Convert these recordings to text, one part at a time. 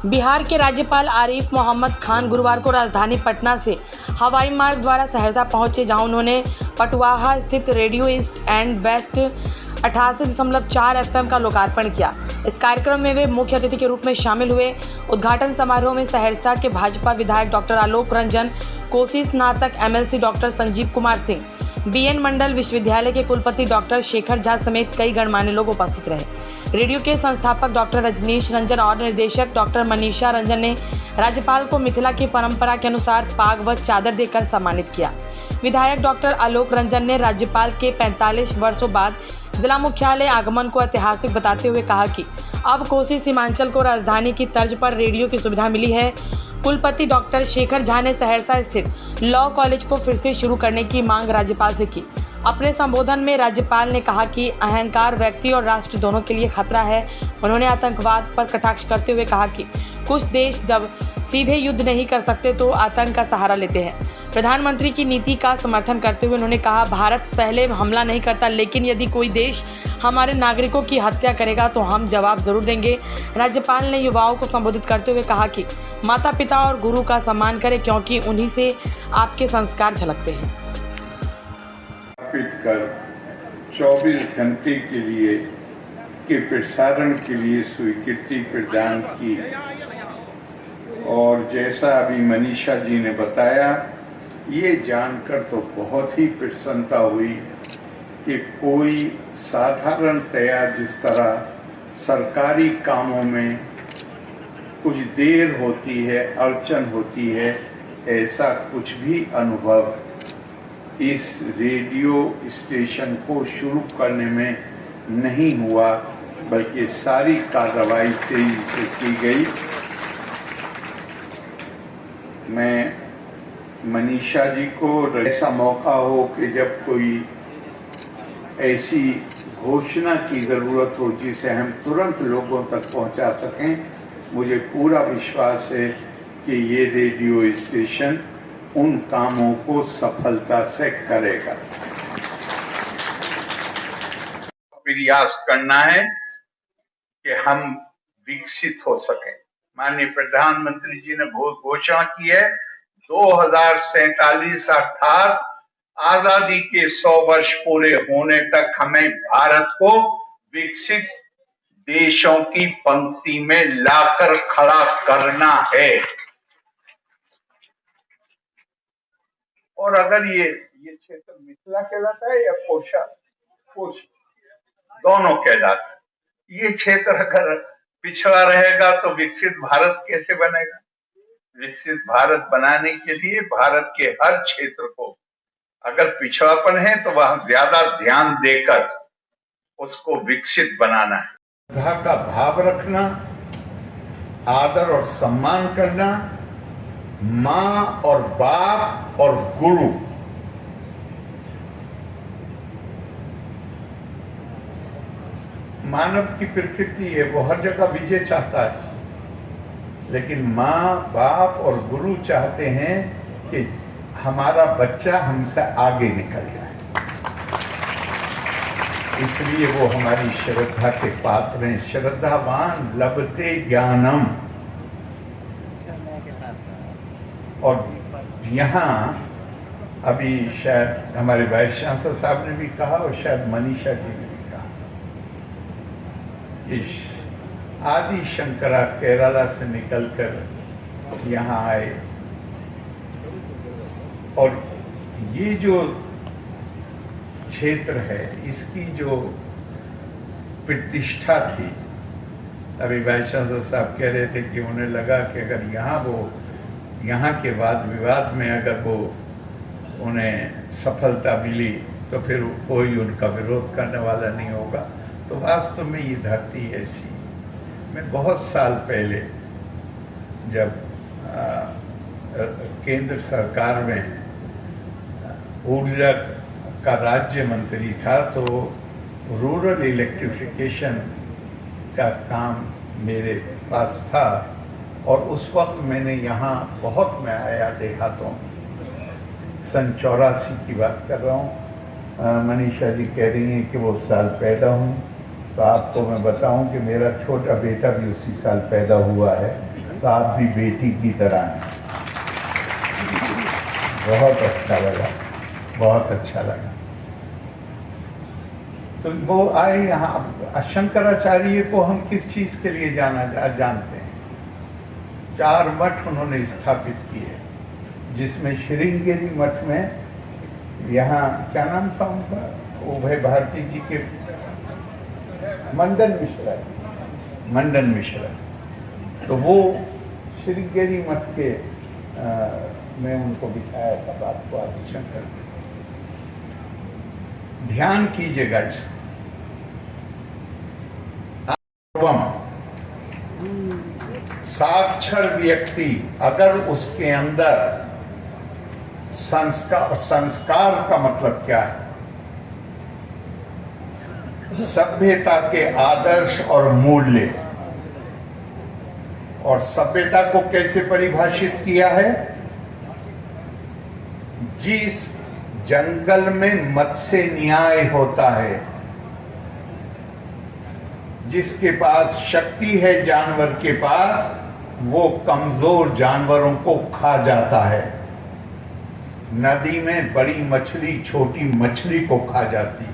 बिहार के राज्यपाल आरिफ मोहम्मद खान गुरुवार को राजधानी पटना से हवाई मार्ग द्वारा सहरसा पहुंचे, जहां उन्होंने पटुआहा स्थित radio East and West 88.4 FM का लोकार्पण किया। इस कार्यक्रम में वे मुख्य अतिथि के रूप में शामिल हुए। उद्घाटन समारोह में सहरसा के भाजपा विधायक डॉक्टर आलोक रंजन, कोसी स्नातक MLC doctor Sanjeev Kumar Singh, BN मंडल विश्वविद्यालय के कुलपति डॉक्टर शेखर झा समेत कई गणमान्य लोग उपस्थित रहे। रेडियो के संस्थापक डॉक्टर रजनीश रंजन और निर्देशक डॉक्टर मनीषा रंजन ने राज्यपाल को मिथिला की परंपरा के अनुसार पाग व चादर देकर सम्मानित किया। विधायक डॉक्टर आलोक रंजन ने राज्यपाल के 45 वर्षों बाद जिला मुख्यालय आगमन को ऐतिहासिक बताते हुए कहा कि अब कोसी सीमांचल को राजधानी की तर्ज पर रेडियो की सुविधा मिली है। कुलपति डॉक्टर शेखर झा ने सहरसा स्थित लॉ कॉलेज को फिर से शुरू करने की मांग राज्यपाल से की। अपने संबोधन में राज्यपाल ने कहा कि अहंकार व्यक्ति और राष्ट्र दोनों के लिए खतरा है। उन्होंने आतंकवाद पर कटाक्ष करते हुए कहा कि कुछ देश जब सीधे युद्ध नहीं कर सकते तो आतंक का सहारा लेते हैं। प्रधानमंत्री की नीति का समर्थन करते हुए उन्होंने कहा, भारत पहले हमला नहीं करता, लेकिन यदि कोई देश हमारे नागरिकों की हत्या करेगा तो हम जवाब जरूर देंगे। राज्यपाल ने युवाओं को संबोधित करते हुए कहा कि माता पिता और गुरु का सम्मान करें, क्योंकि उन्हीं से आपके संस्कार झलकते हैं। 24 घंटे के लिए के प्रसारण के लिए स्वीकृति प्रदान की, और जैसा अभी मनीषा जी ने बताया, ये जानकर तो बहुत ही प्रसन्नता हुई कि कोई साधारणतया जिस तरह सरकारी कामों में कुछ देर होती है, अड़चन होती है, ऐसा कुछ भी अनुभव इस रेडियो स्टेशन को शुरू करने में नहीं हुआ, बल्कि सारी कार्रवाई तेजी से की गई। मैं मनीषा जी को ऐसा मौका हो कि जब कोई ऐसी घोषणा की ज़रूरत हो जिसे हम तुरंत लोगों तक पहुंचा सकें, मुझे पूरा विश्वास है कि ये रेडियो स्टेशन उन कामों को सफलता से करेगा। प्रयास करना है कि हम विकसित हो सकें। माननीय प्रधानमंत्री जी ने घोषणा की है 2047 अर्थात आजादी के 100 वर्ष पूरे होने तक हमें भारत को विकसित देशों की पंक्ति में लाकर खड़ा करना है। और अगर ये क्षेत्र मिथिला कहलाता है या कोश दोनों कहलाता है, ये क्षेत्र अगर पिछड़ा रहेगा तो विकसित भारत कैसे बनेगा? विकसित भारत बनाने के लिए भारत के हर क्षेत्र को अगर पिछड़ापन है तो वह ज्यादा ध्यान देकर उसको विकसित बनाना है। श्रद्धा का भाव रखना, आदर और सम्मान करना, माँ और बाप और गुरु, मानव की प्रकृति है, वो हर जगह विजय चाहता है, लेकिन माँ बाप और गुरु चाहते हैं कि हमारा बच्चा हमसे आगे निकल जाए। इसलिए वो हमारी श्रद्धा के पात्र हैं। श्रद्धावान लभते ज्ञानम। और यहाँ अभी शायद हमारे वाइस चांसलर साहब ने भी कहा और शायद मनीषा जी ने भी कहा, इस आदि शंकरा केरला से निकलकर यहाँ आए, और ये जो क्षेत्र है इसकी जो प्रतिष्ठा थी, अभी वाइस चांसलर साहब कह रहे थे कि उन्हें लगा कि अगर यहाँ के बाद विवाद में अगर वो उन्हें सफलता मिली तो फिर कोई उनका विरोध करने वाला नहीं होगा। तो वास्तव में ये धरती ऐसी। मैं बहुत साल पहले जब केंद्र सरकार में ऊर्जा का राज्य मंत्री था तो रूरल इलेक्ट्रिफिकेशन का काम मेरे पास था, और उस वक्त मैंने यहाँ बहुत मैं आया देहातों। सन 84 की बात कर रहा हूँ। मनीषा जी कह रही हैं कि वो साल पैदा हूँ, तो आपको मैं बताऊं कि मेरा छोटा बेटा भी उसी साल पैदा हुआ है। तो आप भी बेटी की तरह हैं। बहुत अच्छा लगा, बहुत अच्छा लगा। तो वो आए यहाँ। शंकराचार्य को हम किस चीज के लिए जानते हैं? 4 मठ उन्होंने स्थापित किए, जिसमें श्रृंगेरी मठ में, यहाँ क्या नाम था उनका, उभय भारती जी के मंडन मिश्रा। तो वो श्रृंगेरी मठ के में उनको बिठाया था बात को आदिशंकर। ध्यान कीजिएगा इस साक्षर व्यक्ति अगर उसके अंदर संस्कार का मतलब क्या है? सभ्यता के आदर्श और मूल्य। और सभ्यता को कैसे परिभाषित किया है? जिस जंगल में मत्स्य न्याय होता है, जिसके पास शक्ति है जानवर के पास, वो कमजोर जानवरों को खा जाता है। नदी में बड़ी मछली छोटी मछली को खा जाती है।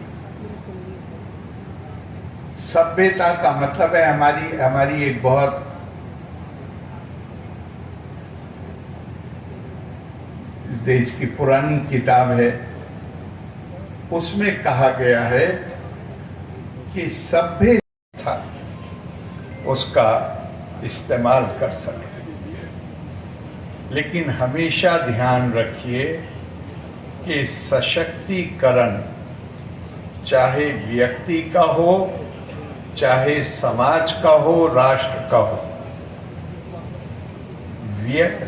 सभ्यता का मतलब है हमारी एक बहुत देश की पुरानी किताब है, उसमें कहा गया है कि सभ्य था उसका इस्तेमाल कर सके। लेकिन हमेशा ध्यान रखिए कि सशक्तिकरण चाहे व्यक्ति का हो, चाहे समाज का हो, राष्ट्र का हो,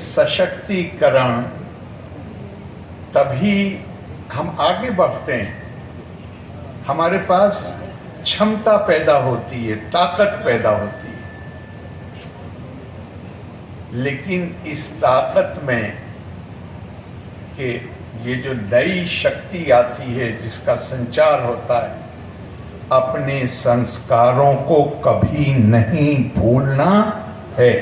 सशक्तिकरण तभी हम आगे बढ़ते हैं, हमारे पास क्षमता पैदा होती है, ताकत पैदा होती है। लेकिन इस ताकत में कि ये जो नई शक्ति आती है, जिसका संचार होता है, अपने संस्कारों को कभी नहीं भूलना है।